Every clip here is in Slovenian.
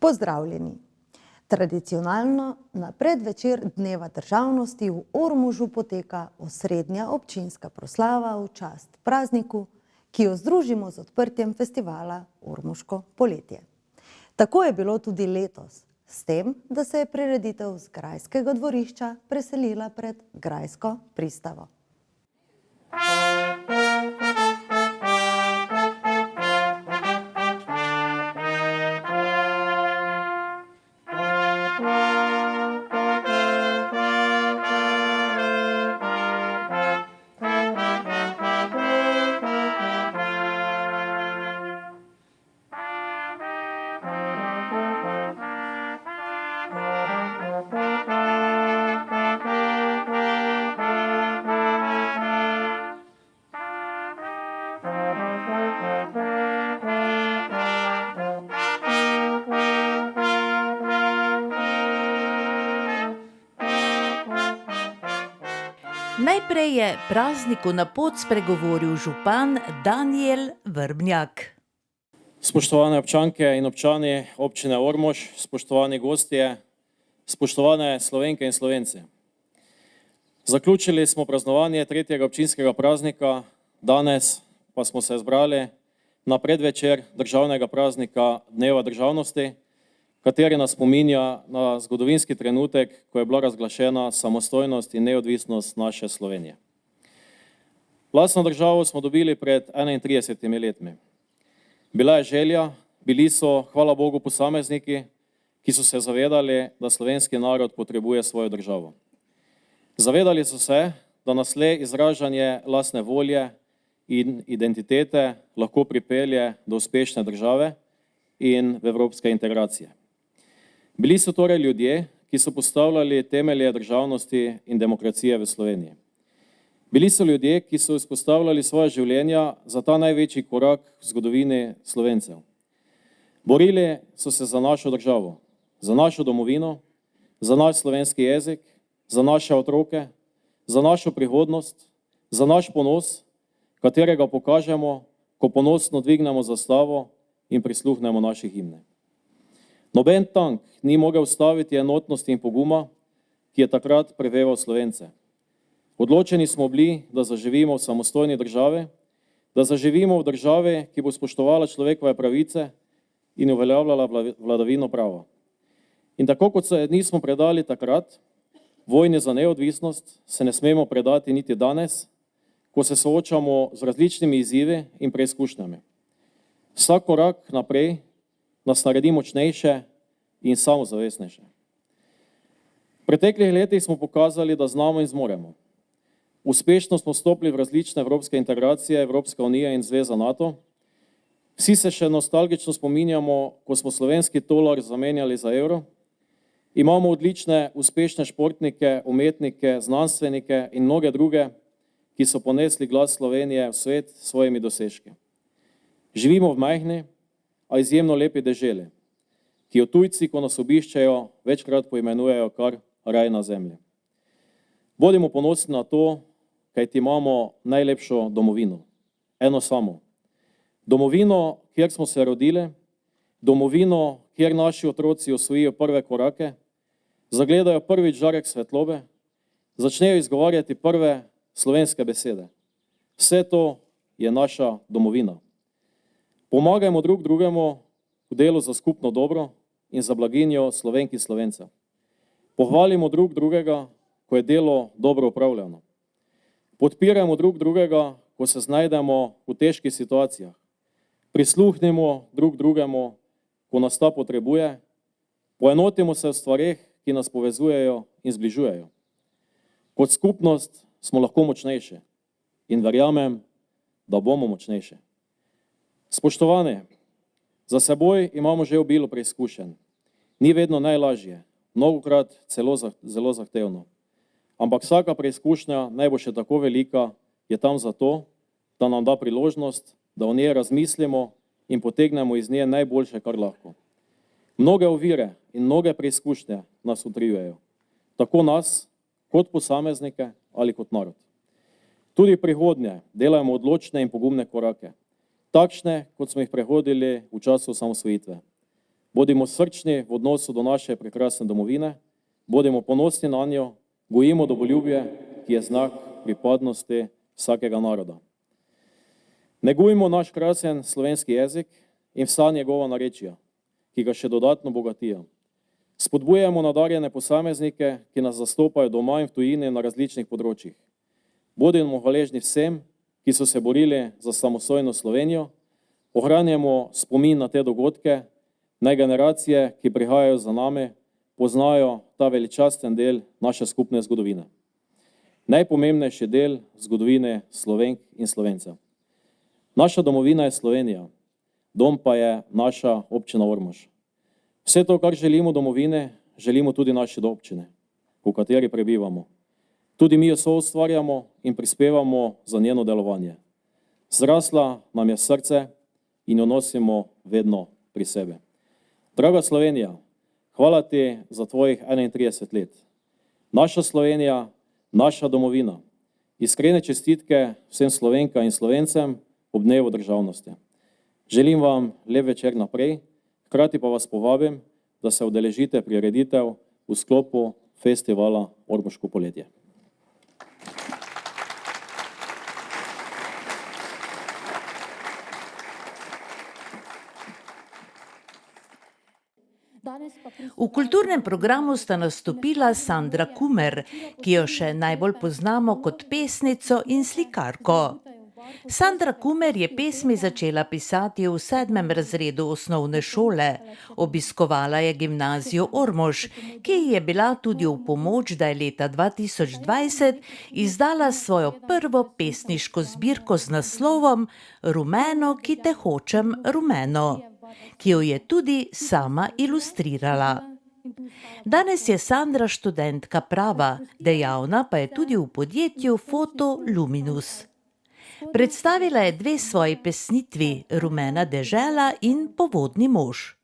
Pozdravljeni! Tradicionalno na predvečer Dneva državnosti v Ormožu poteka osrednja občinska proslava v čast prazniku, ki jo združimo z odprtjem festivala Ormoško poletje. Tako je bilo tudi letos, s tem, da se je prireditev z grajskega dvorišča preselila pred grajsko pristavo. Najprej je prazniku na pot spregovoril župan Danijel Vrbnjak. Spoštovane občanke in občani občine Ormož, spoštovani gostje, spoštovane Slovenke in Slovenci. Zaključili smo praznovanje tretjega občinskega praznika, danes pa smo se zbrali na predvečer državnega praznika Dneva državnosti, kateri nas spominja na zgodovinski trenutek, ko je bila razglašena samostojnost in neodvisnost naše Slovenije. Lastno državo smo dobili pred 31 letmi. Bila je želja, bili so, hvala Bogu, posamezniki, ki so se zavedali, da slovenski narod potrebuje svojo državo. Zavedali so se, da nas le izražanje lastne volje in identitete lahko pripelje do uspešne države in v evropske integracije. Bili so torej ljudje, ki so postavljali temelje državnosti in demokracije v Sloveniji. Bili so ljudje, ki so izpostavljali svoje življenja za ta največji korak v zgodovini Slovencev. Borili so se za našo državo, za našo domovino, za naš slovenski jezik, za naše otroke, za našo prihodnost, za naš ponos, katerega pokažemo, ko ponosno dvignemo zastavo in prisluhnemo naši himni. Noben tank ni mogel ustaviti enotnosti in poguma, ki je takrat preveval Slovence. Odločeni smo bili, da zaživimo v samostojni državi, da zaživimo v državi, ki bo spoštovala človekove pravice in uveljavljala vladavino prava. In tako kot se nismo predali takrat, vojni za neodvisnost, se ne smemo predati niti danes, ko se soočamo z različnimi izzivi in preizkušnjami. Vsak korak naprej nas naredi močnejše in samozavestnejše. V preteklih letih smo pokazali, da znamo in zmoremo. Uspešno smo stopili v različne evropske integracije, Evropska unija in Zveza NATO. Vsi se še nostalgično spominjamo, ko smo slovenski tolar zamenjali za evro. Imamo odlične, uspešne športnike, umetnike, znanstvenike in mnoge druge, ki so ponesli glas Slovenije v svet s svojimi dosežki. Živimo v majhni, a izjemno lepi deželi, ki jo tujci, ko nas obiščejo, večkrat poimenujejo kar raj na zemlji. Bodimo ponosni na to, kajti imamo najlepšo domovino, eno samo. Domovino, kjer smo se rodili, domovino, kjer naši otroci osvojijo prve korake, zagledajo prvič žarek svetlobe, začnejo izgovarjati prve slovenske besede. Vse to je naša domovina. Pomagajmo drug drugemu v delu za skupno dobro in za blaginjo Slovenk in Slovencev. Pohvalimo drug drugega, ko je delo dobro upravljeno. Podpirajmo drug drugega, ko se znajdemo v težkih situacijah. Prisluhnimo drug drugemu, ko nas ta potrebuje. Poenotimo se v stvareh, ki nas povezujejo in zbližujejo. Kot skupnost smo lahko močnejši in verjamem, da bomo močnejši. Spoštovani, za seboj imamo že obilo preizkušenj. Ni vedno najlažje, mnogokrat zelo zahtevno. Ampak vsaka preizkušnja, naj bo še tako velika, je tam zato, da nam da priložnost, da o njej razmislimo in potegnemo iz nje najboljše, kar lahko. Mnoge ovire in mnoge preizkušnje nas utrjujejo, tako nas, kot posameznike ali kot narod. Tudi v prihodnje delajmo odločne in pogumne korake, takšne, kot smo jih prehodili v času osamosvojitve. Bodimo srčni v odnosu do naše prekrasne domovine, bodimo ponosni na njo, gojimo domoljubje, ki je znak pripadnosti vsakega naroda. Negujmo naš krasen slovenski jezik in vsa njegova narečja, ki ga še dodatno bogatijo. Spodbujamo nadarjene posameznike, ki nas zastopajo doma in v tujini na različnih področjih. Bodimo hvaležni vsem, ki so se borili za samostojno Slovenijo, ohranjamo spomin na te dogodke, naj generacije, ki prihajajo za nami, poznajo ta veličasten del naše skupne zgodovine. Najpomembnejši del zgodovine Slovenk in Slovencev. Naša domovina je Slovenija, dom pa je naša občina Ormož. Vse to, kar želimo domovine, želimo tudi naši občine, v kateri prebivamo. Tudi mi jo soustvarjamo in prispevamo za njeno delovanje. Zrasla nam je srce in jo nosimo vedno pri sebi. Draga Slovenija, hvala ti za tvojih 31 let. Naša Slovenija, naša domovina. Iskrene čestitke vsem Slovenkam in Slovencem ob dnevu državnosti. Želim vam lep večer naprej, hkrati pa vas povabim, da se udeležite prireditev v sklopu festivala Ormoško poletje. V kulturnem programu sta nastopila Sandra Kumer, ki jo še najbolj poznamo kot pesnico in slikarko. Sandra Kumer je pesmi začela pisati v 7. razredu osnovne šole. Obiskovala je gimnazijo Ormož, ki ji je bila tudi v pomoč, da je leta 2020 izdala svojo prvo pesniško zbirko z naslovom Rumeno, ki te hočem rumeno, ki jo je tudi sama ilustrirala. Danes je Sandra študentka prava, dejavna pa je tudi v podjetju Foto Luminus. Predstavila je 2 svoji pesnitvi, Rumena dežela in Povodni mož.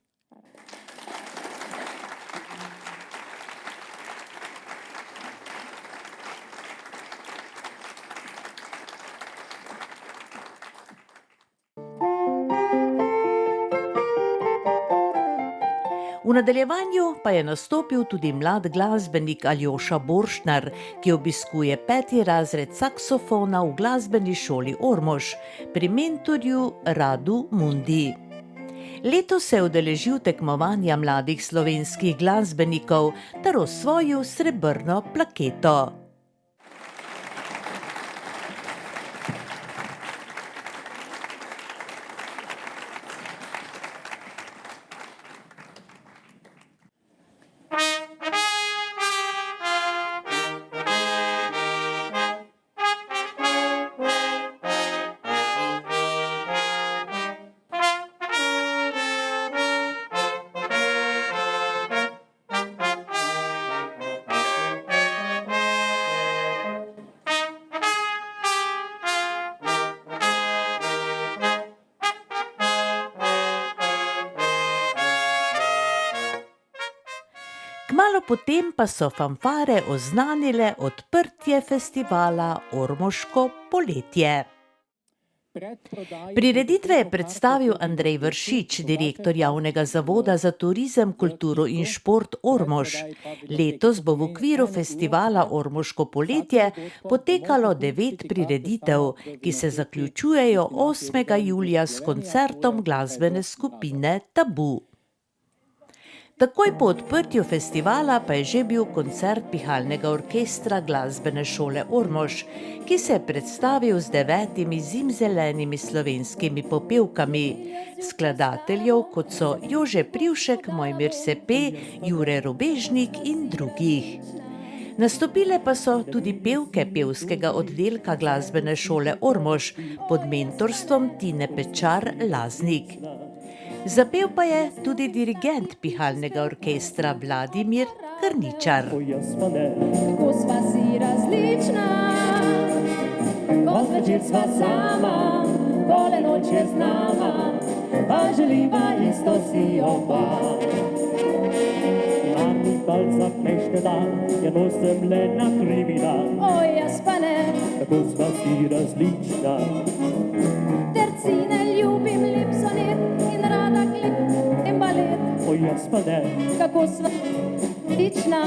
V nadaljevanju pa je nastopil tudi mlad glasbenik Aljoša Borštnar, ki obiskuje 5. razred saksofona v glasbeni šoli Ormož pri mentorju Radu Mundi. Letos se je udeležil tekmovanja mladih slovenskih glasbenikov ter osvojil srebrno plaketo. Kmalu potem pa so fanfare oznanile odprtje festivala Ormoško poletje. Prireditve je predstavil Andrej Vršič, direktor Javnega zavoda za turizem, kulturo in šport Ormož. Letos bo v okviru festivala Ormoško poletje potekalo 9 prireditev, ki se zaključujejo 8. julija s koncertom glasbene skupine Tabu. Takoj po odprtju festivala pa je že bil koncert pihalnega orkestra glasbene šole Ormož, ki se je predstavil z 9 zimzelenimi slovenskimi popevkami, skladateljev kot so Jože Privšek, Mojmir Sepe, Jure Robežnik in drugih. Nastopile pa so tudi pevke pevskega oddelka glasbene šole Ormož pod mentorstvom Tine Pečar-Laznik. Zapel pa je tudi dirigent pihalnega orkestra Vladimir Krničar. Ko sva si različna, ko zvečer sva sama, pole noč je z nama, a želiva isto si oba. Lani palca prejšnji dan, je nosem le na krivi dan, oj, jaz pa ne, kako sva si različna. Tercine ljubim lep sonet in rada klip in balet, oj, jaz jaz pa ne. kako sva lična.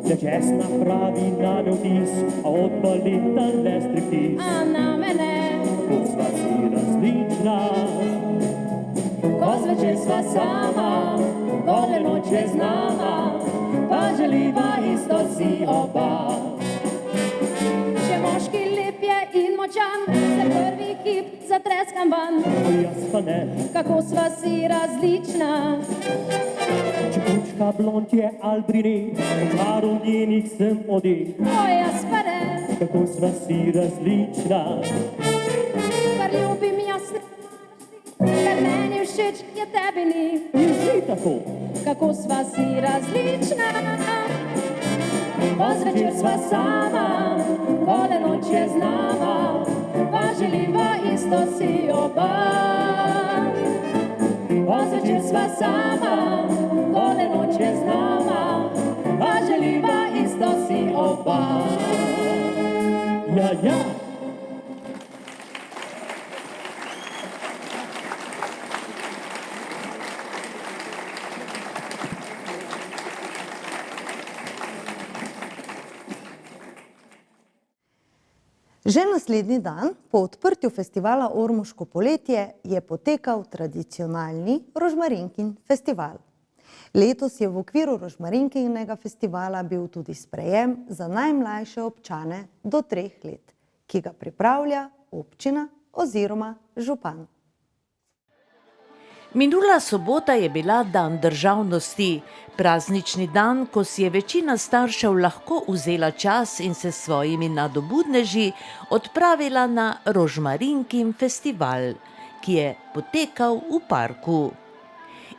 Da česna pravi na vtis, a od baleta le striptiz. A na mene, Kako sva si različna, ko zvečer sva sama, gole noče z nama, pa želiva isto si oba. Če moški lep je in močan, se prvi hip zatreskam van, jaz pa ne. kako sva si različna. Če kučka blond je albrini, čaro njenih sem odih. O, jaz pa ne, Kako sva si različna, kar ljubim jaz ne, kar meni všeč je tebi ni. in že tako. Kako sva si različna, ko zvečer sva sama, gole noče z nama, pa želiva isto si oba. Ko zvečer sva sama, gole noče z nama, pa želiva isto si oba. Ja, ja. Že naslednji dan, po odprtju festivala Ormoško poletje, je potekal tradicionalni Rožmarinkin festival. Letos je v okviru Rožmarinkinega festivala bil tudi sprejem za najmlajše občane do 3 let, ki ga pripravlja občina oziroma župan. Minula sobota je bila dan državnosti, praznični dan, ko si je večina staršev lahko vzela čas in se s svojimi nadobudneži odpravila na Rožmarinkin festival, ki je potekal v parku.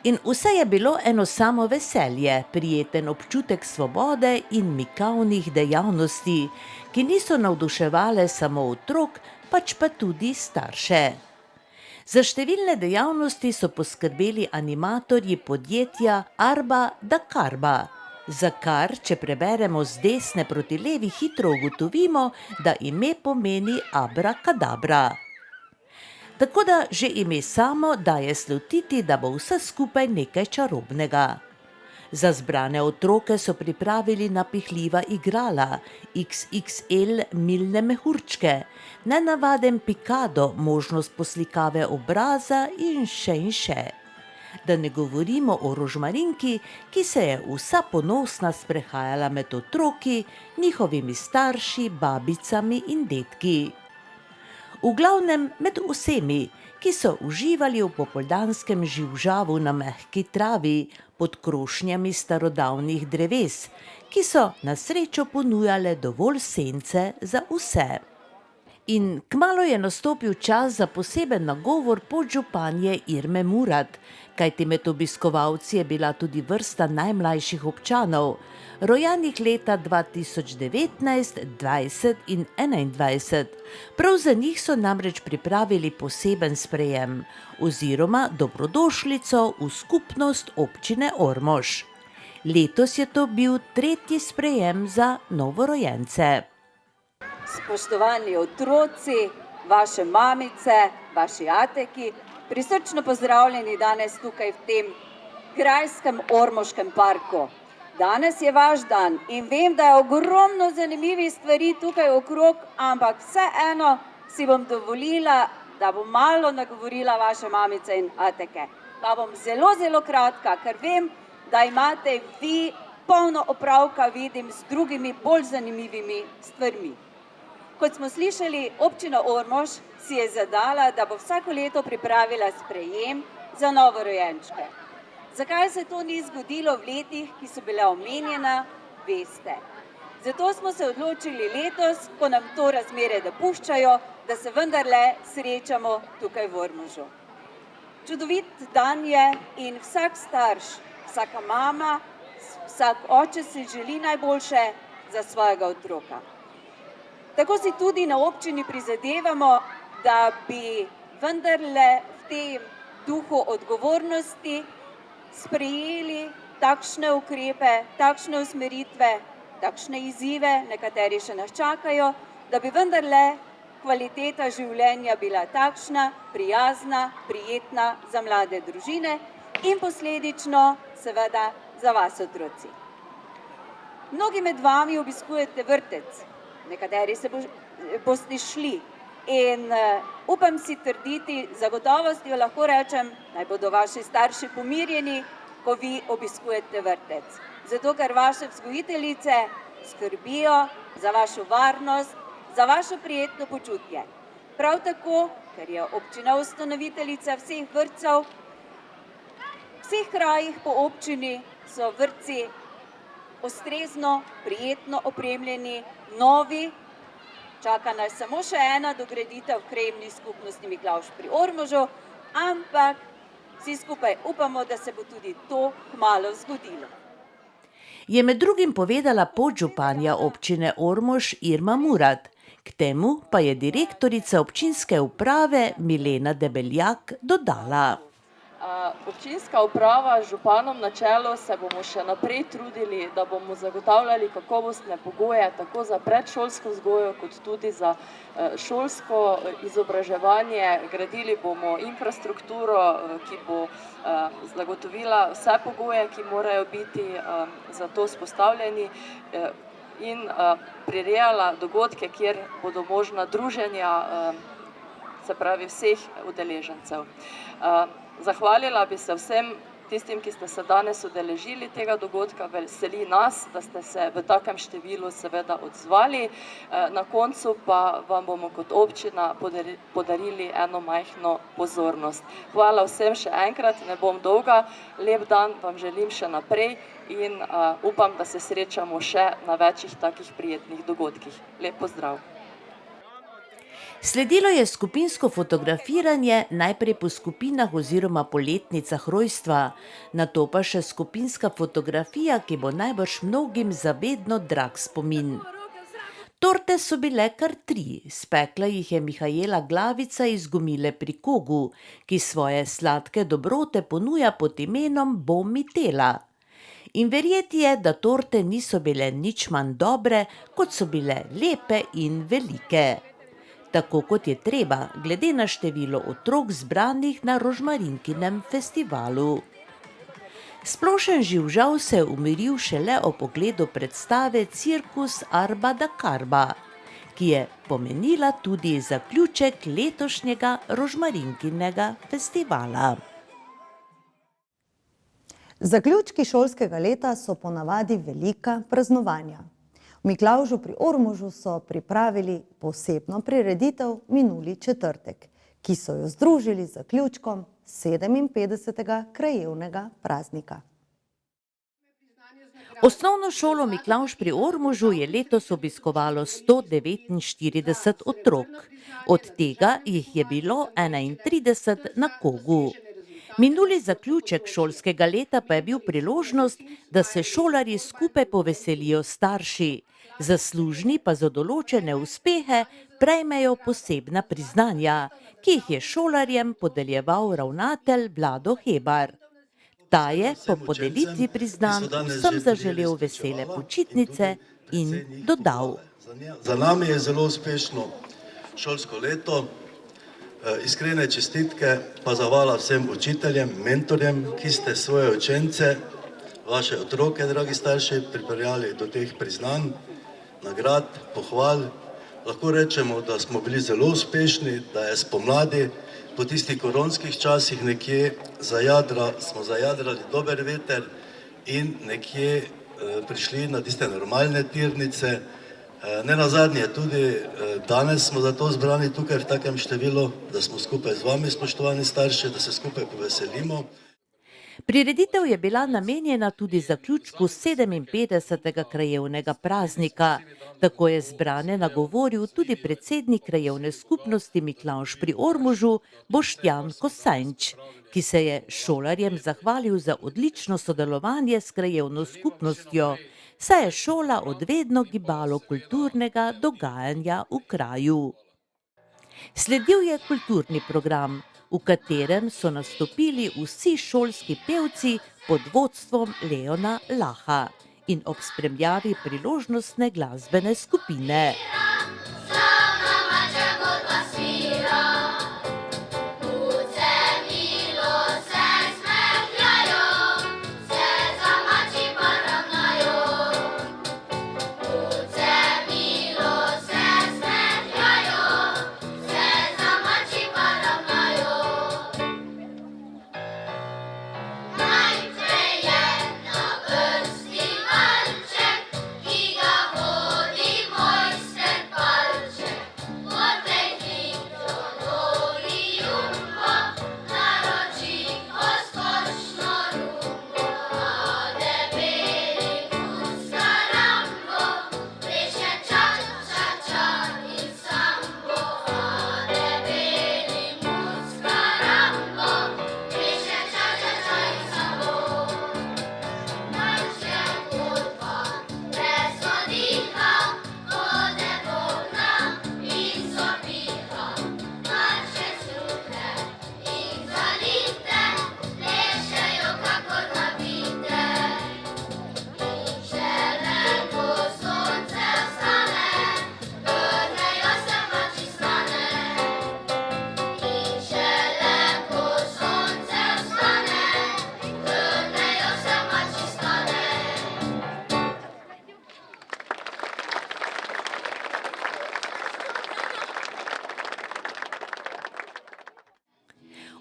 In vse je bilo eno samo veselje, prijeten občutek svobode in mikavnih dejavnosti, ki niso navduševale samo otrok, pač pa tudi starše. Za številne dejavnosti so poskrbeli animatorji podjetja Arba da Karba, za kar, če preberemo z desne proti levi, hitro ugotovimo, da ime pomeni abrakadabra. Tako da že ime samo daje slutiti, da bo vse skupaj nekaj čarobnega. Za zbrane otroke so pripravili napihljiva igrala, XXL milne mehurčke, nenavaden pikado, možnost poslikave obraza in še. Da ne govorimo o Rožmarinki, ki se je vsa ponosna sprehajala med otroki, njihovimi starši, babicami in dedki. V glavnem med vsemi, ki so uživali v popoldanskem živžavu na mehki travi pod krošnjami starodavnih dreves, ki so na srečo ponujale dovolj sence za vse. In kmalu je nastopil čas za poseben nagovor podžupanje Irme Murat, kajti med obiskovalci je bila tudi vrsta najmlajših občanov, rojenih leta 2019, 20 in 21. Prav za njih so namreč pripravili poseben sprejem oziroma dobrodošlico v skupnost občine Ormož. Letos je to bil 3. sprejem za novorojence. Spoštovani otroci, vaše mamice, vaši ateki, prisrčno pozdravljeni danes tukaj v tem grajskem Ormoškem parku. Danes je vaš dan in vem, da je ogromno zanimivih stvari tukaj okrog, ampak vseeno si bom dovolila, da bom malo nagovorila vaše mamice in ateke. Pa bom zelo, zelo kratka, ker vem, da imate vi polno opravka, vidim, s drugimi bolj zanimivimi stvarmi. Kot smo slišali, občina Ormož si je zadala, da bo vsako leto pripravila sprejem za novorojenčke. Zakaj se to ni zgodilo v letih, ki so bila omenjena, veste. Zato smo se odločili letos, ko nam to razmere dopuščajo, da se vendarle srečamo tukaj v Ormožu. Čudovit dan je in vsak starš, vsaka mama, vsak oče si želi najboljše za svojega otroka. Tako si tudi na občini prizadevamo, da bi vendarle v tem duhu odgovornosti sprejeli takšne ukrepe, takšne usmeritve, takšne izzive, nekateri še nas čakajo, da bi vendarle kvaliteta življenja bila takšna, prijazna, prijetna za mlade družine in posledično seveda za vas otroci. Mnogi med vami obiskujete vrtec, nekateri se boste šli in upam si trditi, zagotovostjo lahko rečem, naj bodo vaši starši pomirjeni, ko vi obiskujete vrtec. Zato, ker vaše vzgojiteljice skrbijo za vašo varnost, za vaše prijetno počutje. Prav tako, ker je občina ustanoviteljica vseh vrtcev, v vseh krajih po občini so vrtci ustrezno, prijetno opremljeni, novi. Čaka nas samo še ena dograditev v krajevni skupnosti Miklavž pri Ormožu, ampak vsi skupaj upamo, da se bo tudi to kmalu zgodilo. Je med drugim povedala podžupanja občine Ormož Irma Murat. K temu pa je direktorica občinske uprave Milena Debeljak dodala. Občinska uprava z županom na čelu se bomo še naprej trudili, da bomo zagotavljali kakovostne pogoje tako za predšolsko vzgojo kot tudi za šolsko izobraževanje. Gradili bomo infrastrukturo, ki bo zagotovila vse pogoje, ki morajo biti za to vzpostavljeni in prirejala dogodke, kjer bodo možna druženja, se pravi vseh udeležencev. Zahvalila bi se vsem tistim, ki ste se danes udeležili tega dogodka. Veseli nas, da ste se v takem številu seveda odzvali. Na koncu pa vam bomo kot občina podarili eno majhno pozornost. Hvala vsem še enkrat, ne bom dolga. Lep dan vam želim še naprej in upam, da se srečamo še na večjih takih prijetnih dogodkih. Lep pozdrav. Sledilo je skupinsko fotografiranje, najprej po skupinah oziroma po letnicah rojstva, nato pa še skupinska fotografija, ki bo najbrž mnogim za vedno drag spomin. Torte so bile kar 3, spekla jih je Mihajela Glavica iz Gomile pri Kogu, ki svoje sladke dobrote ponuja pod imenom Bomitela. In verjeti je, da torte niso bile nič manj dobre, kot so bile lepe in velike. Tako kot je treba, glede na število otrok zbranih na Rožmarinkinem festivalu. Splošen živžav se je umiril šele ob ogledu predstave Cirkus Arba da Karba, ki je pomenila tudi zaključek letošnjega Rožmarinkinega festivala. Zaključki šolskega leta so ponavadi velika praznovanja. V Miklavžu pri Ormožu so pripravili posebno prireditev minuli četrtek, ki so jo združili z zaključkom 57. krajevnega praznika. Osnovno šolo Miklavž pri Ormožu je letos obiskovalo 149 otrok, od tega jih je bilo 31 na Kogu. Minuli zaključek šolskega leta pa je bil priložnost, da se šolarji skupaj poveselijo starši, zaslužni pa za določene uspehe prejmejo posebna priznanja, ki jih je šolarjem podeljeval ravnatelj Vlado Hebar. Ta je po podelitvi priznanj vsem zaželel vesele počitnice in dodal. Za nami je zelo uspešno šolsko leto. Iskrene čestitke pa zahvala vsem učiteljem, mentorjem, ki ste svoje učence, vaše otroke, dragi starši, pripeljali do teh priznanj, nagrad, pohval. Lahko rečemo, da smo bili zelo uspešni, da je spomladi po tistih koronskih časih nekje smo zajadrali dober veter in nekje prišli na tiste normalne tirnice. Ne nazadnje, tudi danes smo zato zbrani tukaj v takem številu, da smo skupaj z vami, spoštovani starši, da se skupaj poveselimo. Prireditev je bila namenjena tudi zaključku 57. krajevnega praznika. Tako je zbrane nagovoril tudi predsednik krajevne skupnosti Miklavž pri Ormožu Boštjan Kosanč, ki se je šolarjem zahvalil za odlično sodelovanje s krajevno skupnostjo, saj je šola odvedno gibalo kulturnega dogajanja v kraju. Sledil je kulturni program, v katerem so nastopili vsi šolski pevci pod vodstvom Leona Laha in ob spremljavi priložnostne glasbene skupine.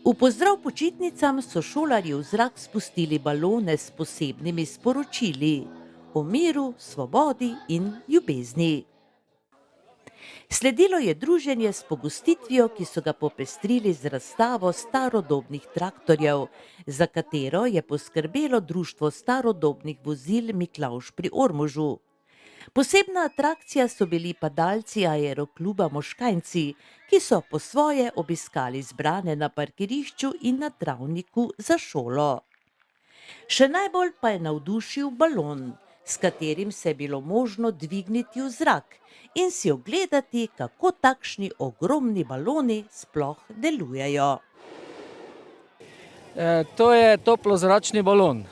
V pozdrav počitnicam so šolarji v zrak spustili balone s posebnimi sporočili o miru, svobodi in ljubezni. Sledilo je druženje s pogostitvijo, ki so ga popestrili z razstavo starodobnih traktorjev, za katero je poskrbelo Društvo starodobnih vozil Miklavž pri Ormožu. Posebna atrakcija so bili padalci aerokluba Moškanjci, ki so po svoje obiskali zbrane na parkirišču in na travniku za šolo. Še najbolj pa je navdušil balon, s katerim se je bilo možno dvigniti v zrak in si ogledati, kako takšni ogromni baloni sploh delujejo. To je toplozračni balon,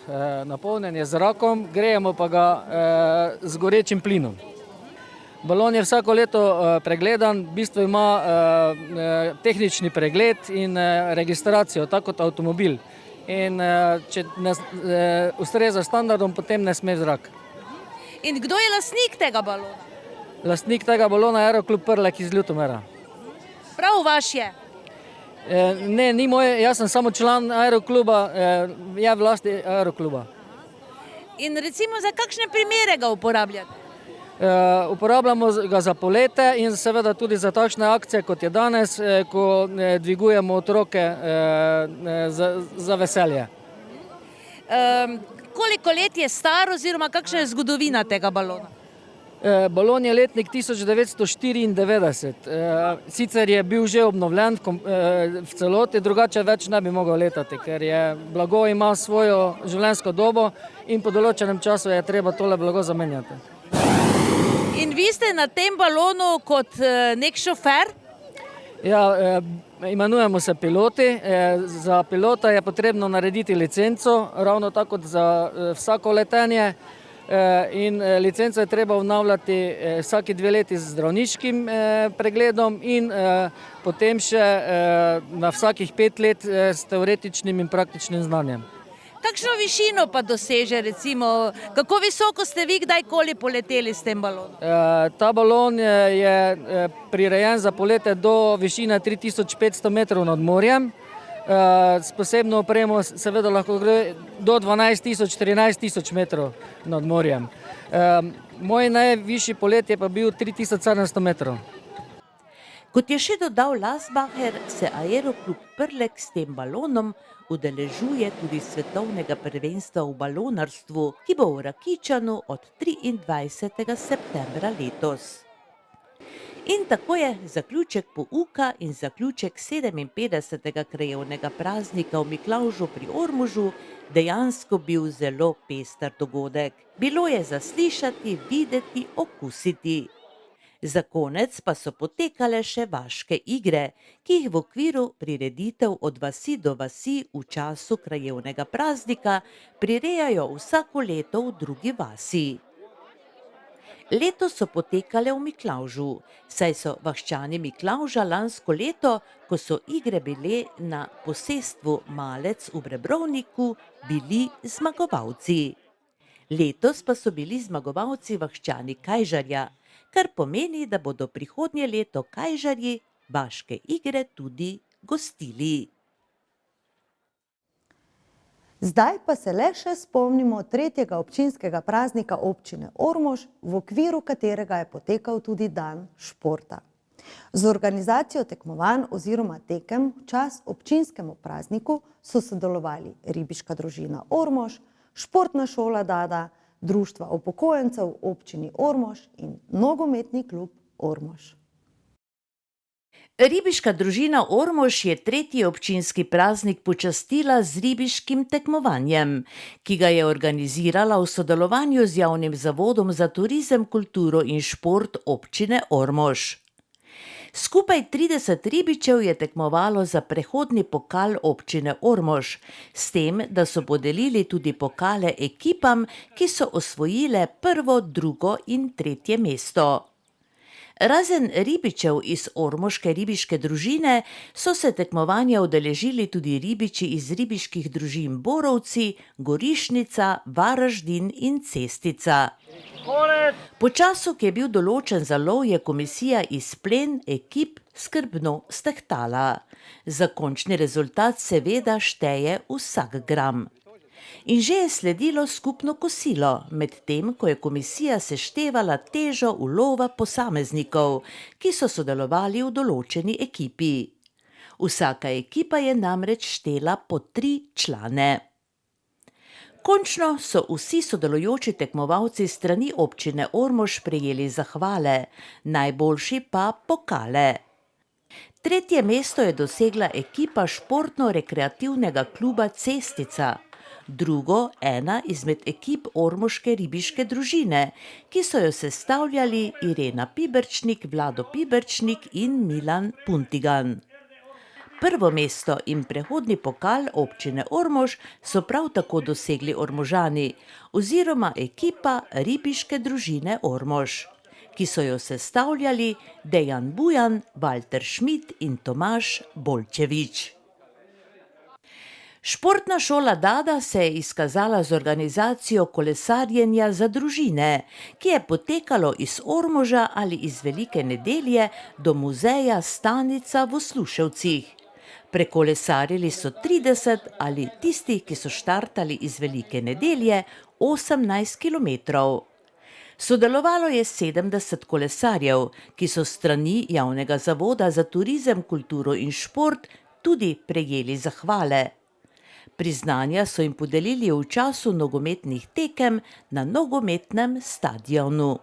napolnjen je z zrakom, grejemo pa ga z gorečim plinom. Balon je vsako leto pregledan, v bistvu ima tehnični pregled in registracijo, tako kot avtomobil. In če ne ustreza standardom, potem ne sme v zrak. In kdo je lastnik tega balona? Lastnik tega balona je Aeroklub Prlek iz Ljutomera. Prav vaš je. Ne, ni moj, jaz sem samo član aerokluba, je v lasti aerokluba. In recimo za kakšne primere ga uporabljate? Uporabljamo ga za polete in seveda tudi za takšne akcije, kot je danes, ko dvigujemo otroke za veselje. Koliko let je star oziroma kakšna je zgodovina tega balona? Balon je letnik 1994, sicer je bil že obnovljen v celoti, drugače več ne bi mogel letati, ker je blago ima svojo življenjsko dobo in po določenem času je treba tole blago zamenjati. In vi ste na tem balonu kot nek šofer? Ja, imenujemo se piloti. Za pilota je potrebno narediti licenco, ravno tako kot za vsako letenje. In licenco je treba obnavljati vsaki 2 leti z zdravniškim pregledom in potem še na vsakih 5 let s teoretičnim in praktičnim znanjem. Kakšno višino pa doseže, recimo, kako visoko ste vi kdajkoli poleteli s tem balonom? Ta balon je prirejen za polete do višine 3500 metrov nad morjem. S posebno opremo seveda lahko gre do 12.000–13.000 metrov nad morjem. Moj najvišji polet je pa bil 3700 metrov. Kot je še dodal Lasbacher, se Aeroklub Prlek s tem balonom udeležuje tudi svetovnega prvenstva v balonarstvu, ki bo v Rakičanu od 23. septembra letos. In tako je zaključek pouka in zaključek 57. krajevnega praznika v Miklavžu pri Ormožu dejansko bil zelo pester dogodek. Bilo je zaslišati, videti, okusiti. Za konec pa so potekale še vaške igre, ki jih v okviru prireditev od vasi do vasi v času krajevnega praznika prirejajo vsako leto v drugi vasi. Letos so potekale v Miklavžu, saj so vaščani Miklavža lansko leto, ko so igre bile na posestvu Malec v Brebrovniku, bili zmagovalci. Letos pa so bili zmagovalci vaščani Kajžarja, kar pomeni, da bodo prihodnje leto Kajžarji vaške igre tudi gostili. Zdaj pa se le še spomnimo 3. občinskega praznika občine Ormož, v okviru katerega je potekal tudi dan športa. Z organizacijo tekmovanj oziroma tekem v čast občinskemu prazniku so sodelovali Ribiška družina Ormož, Športna šola Dada, Društva upokojencev v občini Ormož in Nogometni klub Ormož. Ribiška družina Ormož je 3. občinski praznik počastila z ribiškim tekmovanjem, ki ga je organizirala v sodelovanju z Javnim zavodom za turizem, kulturo in šport občine Ormož. Skupaj 30 ribičev je tekmovalo za prehodni pokal občine Ormož, s tem, da so podelili tudi pokale ekipam, ki so osvojile 1., 2. in 3. mesto. Razen ribičev iz ormoške ribiške družine so se tekmovanja udeležili tudi ribiči iz ribiških družin Borovci, Gorišnica, Varaždin in Cestica. Po času, ki je bil določen za lov, je komisija izplen ekip skrbno stehtala. Za končni rezultat seveda šteje vsak gram. In že je sledilo skupno kosilo, medtem ko je komisija seštevala težo ulova posameznikov, ki so sodelovali v določeni ekipi. Vsaka ekipa je namreč štela po 3 člane. Končno so vsi sodelujoči tekmovalci strani občine Ormož prejeli zahvale, najboljši pa pokale. 3. mesto je dosegla ekipa športno-rekreativnega kluba Cestica, drugo ena izmed ekip ormoške ribiške družine, ki so jo sestavljali Irena Piberčnik, Vlado Piberčnik in Milan Puntigan. 1. mesto in prehodni pokal občine Ormož so prav tako dosegli Ormožani oziroma ekipa ribiške družine Ormož, ki so jo sestavljali Dejan Bujan, Valter Šmit in Tomaž Bolčevič. Športna šola Dada se je izkazala z organizacijo kolesarjenja za družine, ki je potekalo iz Ormoža ali iz Velike Nedelje do muzeja Stanica v Sluševcih. Prekolesarili so 30 ali tisti, ki so štartali iz Velike Nedelje, 18 kilometrov. Sodelovalo je 70 kolesarjev, ki so s strani Javnega zavoda za turizem, kulturo in šport tudi prejeli zahvale. Priznanja so jim podelili v času nogometnih tekem na nogometnem stadionu.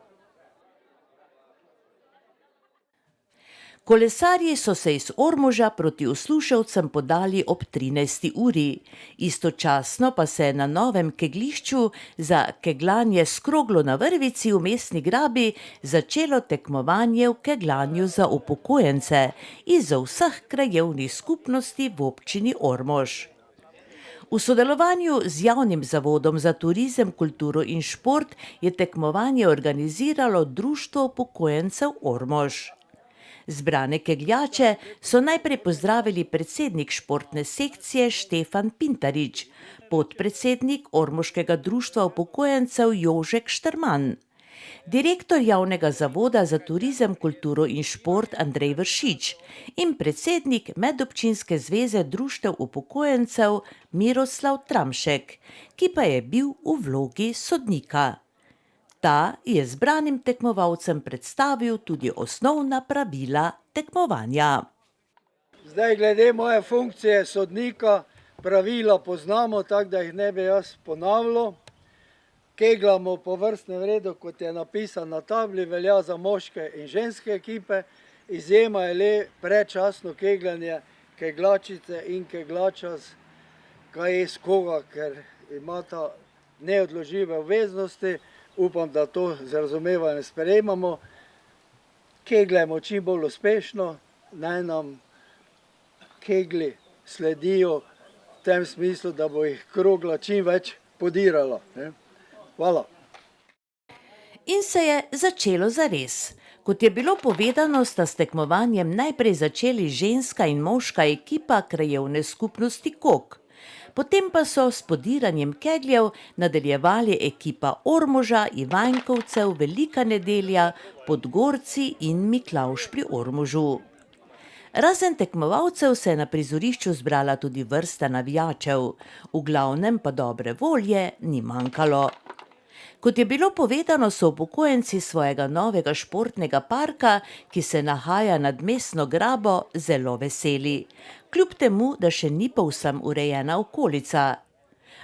Kolesarji so se iz Ormoža proti Usluševcem podali ob 13. uri. Istočasno pa se je na novem keglišču za kegljanje s kroglo na Vrvici v Mestni Grabi začelo tekmovanje v kegljanju za upokojence iz vseh krajevnih skupnosti v občini Ormož. V sodelovanju z Javnim zavodom za turizem, kulturo in šport je tekmovanje organiziralo Društvo upokojencev Ormož. Zbrane kegljače so najprej pozdravili predsednik športne sekcije Štefan Pintarič, podpredsednik Ormoškega društva upokojencev Jožek Šterman, direktor Javnega zavoda za turizem, kulturo in šport Andrej Vršič in predsednik Medobčinske zveze društev upokojencev Miroslav Tramšek, ki pa je bil v vlogi sodnika. Ta je zbranim tekmovalcem predstavil tudi osnovna pravila tekmovanja. Zdaj, glede moje funkcije sodnika, pravila poznamo, tako da jih ne bi jaz ponavljal. Kegljamo po vrstnem redu, kot je napisano na tabli, velja za moške in ženske ekipe. Izjema je le predčasno kegljanje kegljačice in kegljača z KS koga, ker imata neodložljive obveznosti. Upam, da to z razumevanjem sprejemamo. Kegljamo čim bolj uspešno, naj nam keglji sledijo v tem smislu, da bo jih krogla čim več podirala. Hvala. In se je začelo zares. Kot je bilo povedano, sta s tekmovanjem najprej začeli ženska in moška ekipa krajevne skupnosti Kok. Potem pa so s podiranjem kegljev nadaljevali ekipa Ormoža, Ivanjkovcev, Velika Nedelja, Podgorci in Miklavž pri Ormožu. Razen tekmovalcev se je na prizorišču zbrala tudi vrsta navijačev, v glavnem pa dobre volje ni manjkalo. Kot je bilo povedano, so upokojenci svojega novega športnega parka, ki se nahaja nad Mestno Grabo, zelo veseli, kljub temu, da še ni povsem urejena okolica.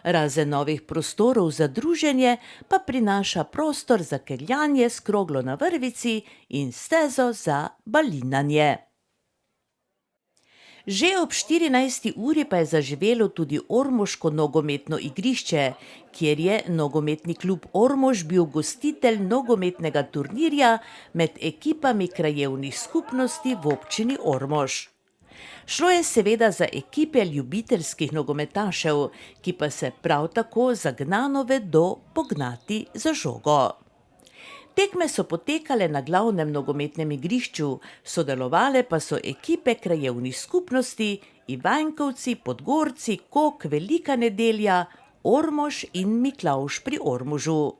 Razen novih prostorov za druženje pa prinaša prostor za kegljanje s kroglo na Vrvici in stezo za balinanje. Že ob 14. uri pa je zaživelo tudi ormoško nogometno igrišče, kjer je nogometni klub Ormož bil gostitelj nogometnega turnirja med ekipami krajevnih skupnosti v občini Ormož. Šlo je seveda za ekipe ljubiteljskih nogometašev, ki pa se prav tako zagnano vedo pognati za žogo. Tekme so potekale na glavnem nogometnem igrišču, sodelovale pa so ekipe krajevnih skupnosti Ivanjkovci, Podgorci, Kok, Velika Nedelja, Ormož in Miklavž pri Ormožu.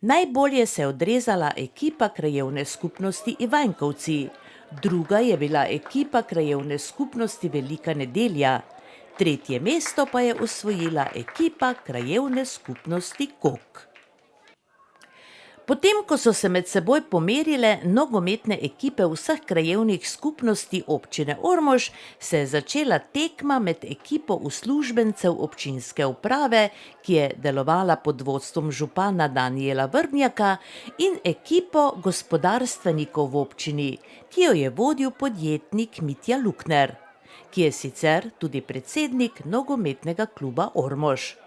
Najbolje se je odrezala ekipa krajevne skupnosti Ivanjkovci, druga je bila ekipa krajevne skupnosti Velika Nedelja, tretje mesto pa je osvojila ekipa krajevne skupnosti Kok. Potem, ko so se med seboj pomerile nogometne ekipe vseh krajevnih skupnosti občine Ormož, se je začela tekma med ekipo uslužbencev občinske uprave, ki je delovala pod vodstvom župana Danijela Vrbnjaka, in ekipo gospodarstvenikov v občini, ki jo je vodil podjetnik Mitja Lukner, ki je sicer tudi predsednik nogometnega kluba Ormož.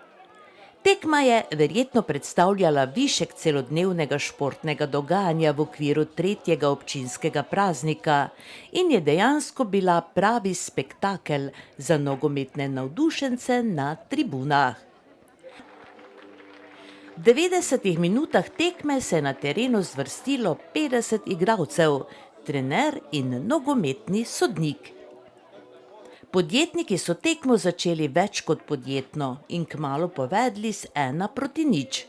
Tekma je verjetno predstavljala višek celodnevnega športnega dogajanja v okviru tretjega občinskega praznika in je dejansko bila pravi spektakel za nogometne navdušence na tribunah. V 90 minutah tekme se je na terenu zvrstilo 50 igralcev, trener in nogometni sodnik. Podjetniki so tekmo začeli več kot podjetno in kmalu povedli z 1-0.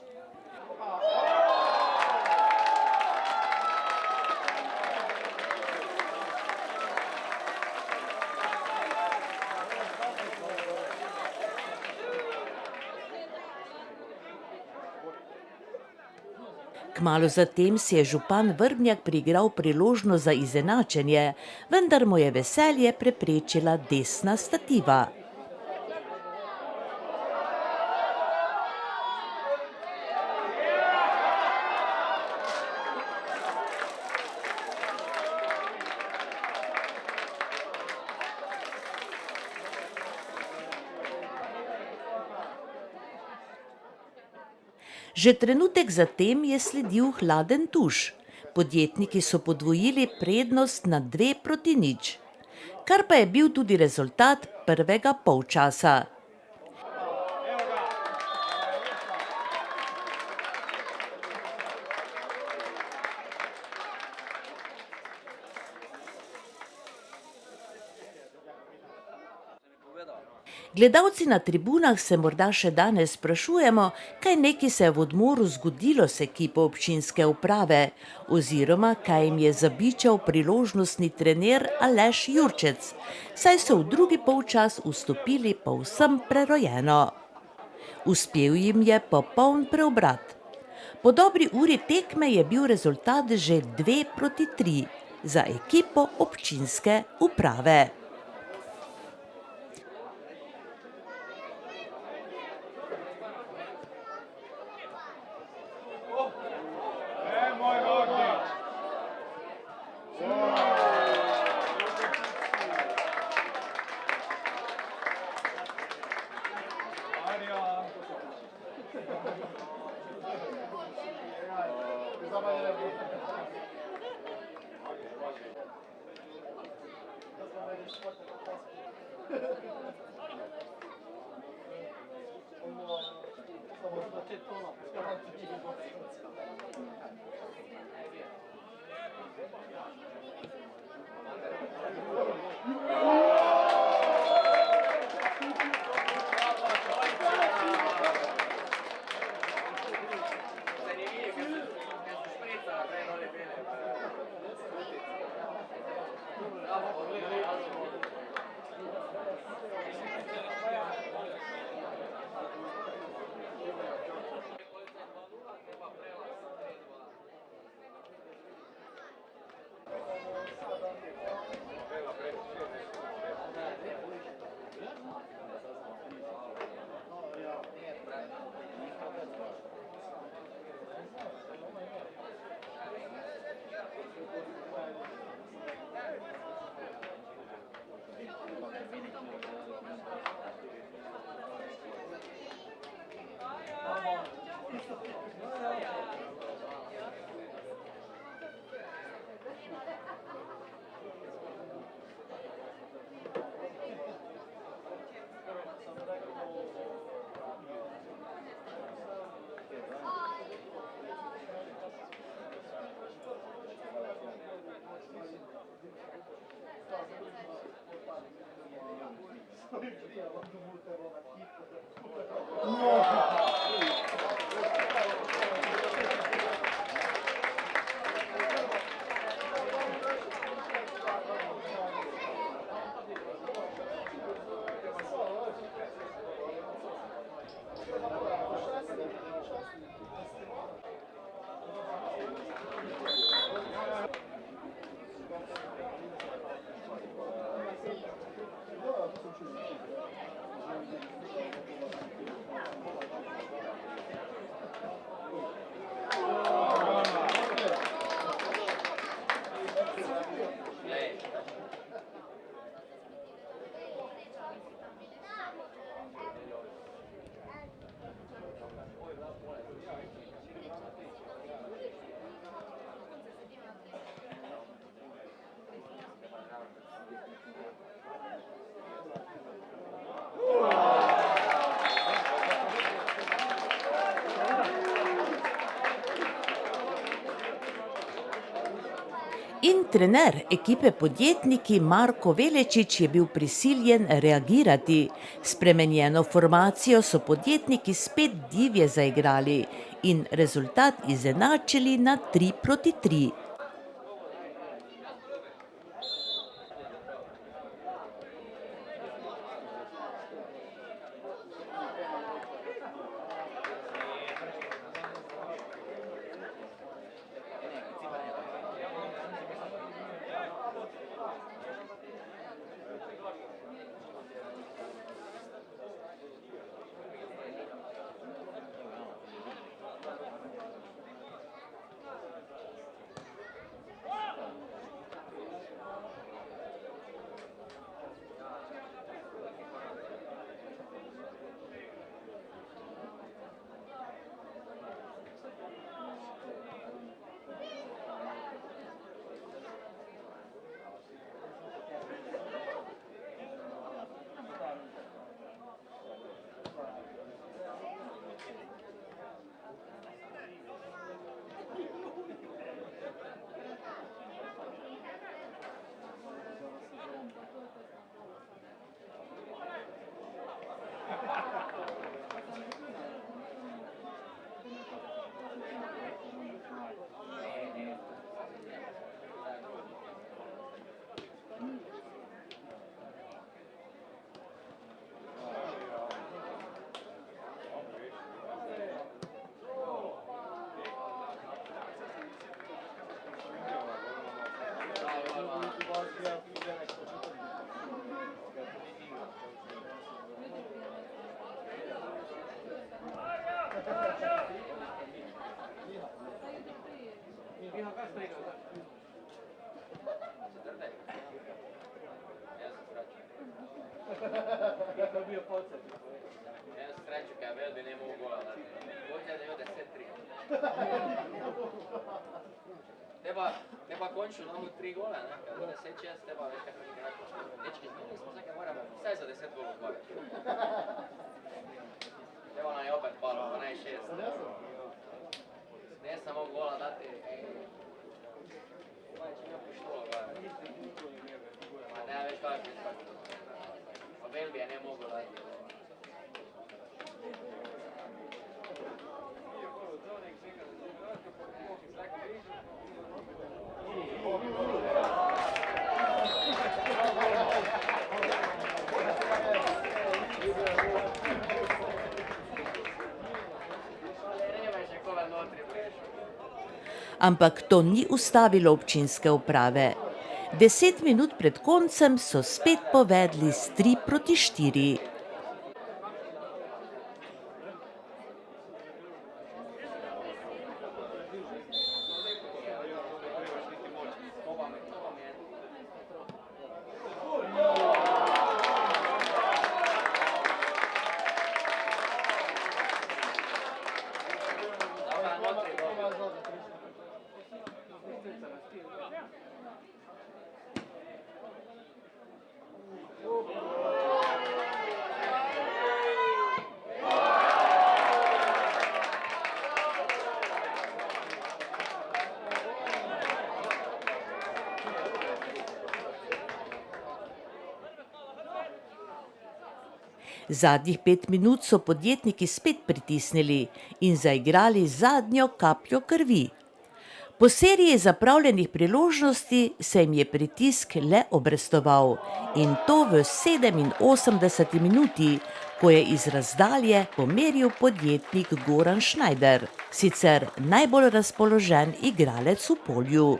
Kmalu zatem si je župan Vrbnjak priigral priložnost za izenačenje, vendar mu je veselje preprečila desna stativa. Že trenutek zatem je sledil hladen tuš. Podjetniki so podvojili prednost na 2-0, kar pa je bil tudi rezultat prvega polčasa. Gledalci na tribunah se morda še danes sprašujemo, kaj neki se je v odmoru zgodilo s ekipo občinske uprave, oziroma kaj jim je zabičal priložnostni trener Aleš Jurčec, saj so v drugi polčas vstopili povsem prerojeno. Uspel jim je popoln preobrat. Po dobri uri tekme je bil rezultat že 2-3 za ekipo občinske uprave. In trener ekipe Podjetniki Marko Velečič je bil prisiljen reagirati. Spremenjeno formacijo so podjetniki spet divje zaigrali in rezultat izenačili na 3:3. Te pa končno imamo 3 gole, ne? 10-6, te pa veš, kaj igrati. Dečki, znali smo vsake moramo vsaj za 10 golov zbaviti. Te pa naj opet palo, pa naj 6. Ne samo gola dati. Če mi je poštolo, gledaj. Ma ne, veš kaj je pa Belgija ne mogo dati. Ampak to ni ustavilo občinske uprave. 10 minut pred koncem so spet povedli s 3:4. Zadnjih 5 minut so podjetniki spet pritisnili in zaigrali zadnjo kapljo krvi. Po seriji zapravljenih priložnosti se jim je pritisk le obrestoval in to v 87. minuti, ko je iz razdalje pomeril podjetnik Goran Schneider, sicer najbolj razpoložen igralec v polju.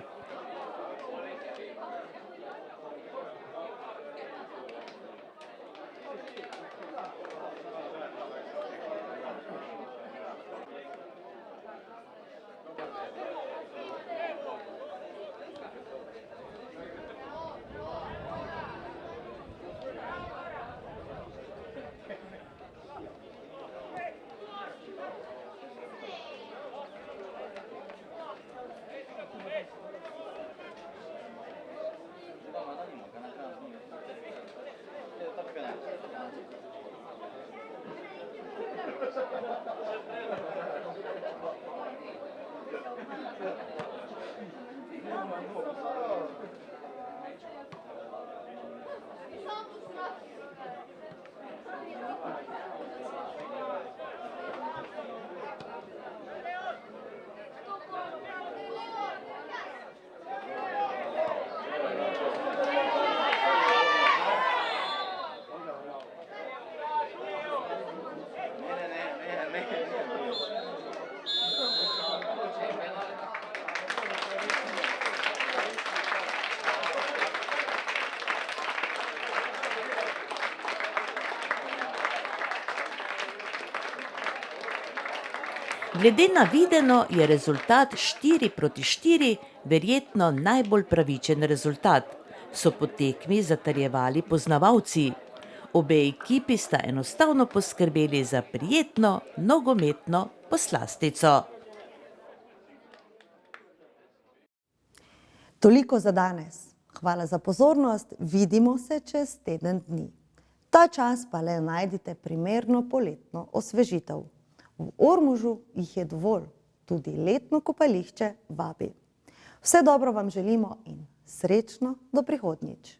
Glede na videno je rezultat 4:4 verjetno najbolj pravičen rezultat, so po tekmi zatrjevali poznavalci. Obe ekipi sta enostavno poskrbeli za prijetno nogometno poslastico. Toliko za danes. Hvala za pozornost, vidimo se čez teden dni. Ta čas pa le najdite primerno poletno osvežitev. V Ormožu jih je dovolj, tudi letno kopališče vabi. Vse dobro vam želimo in srečno do prihodnjič.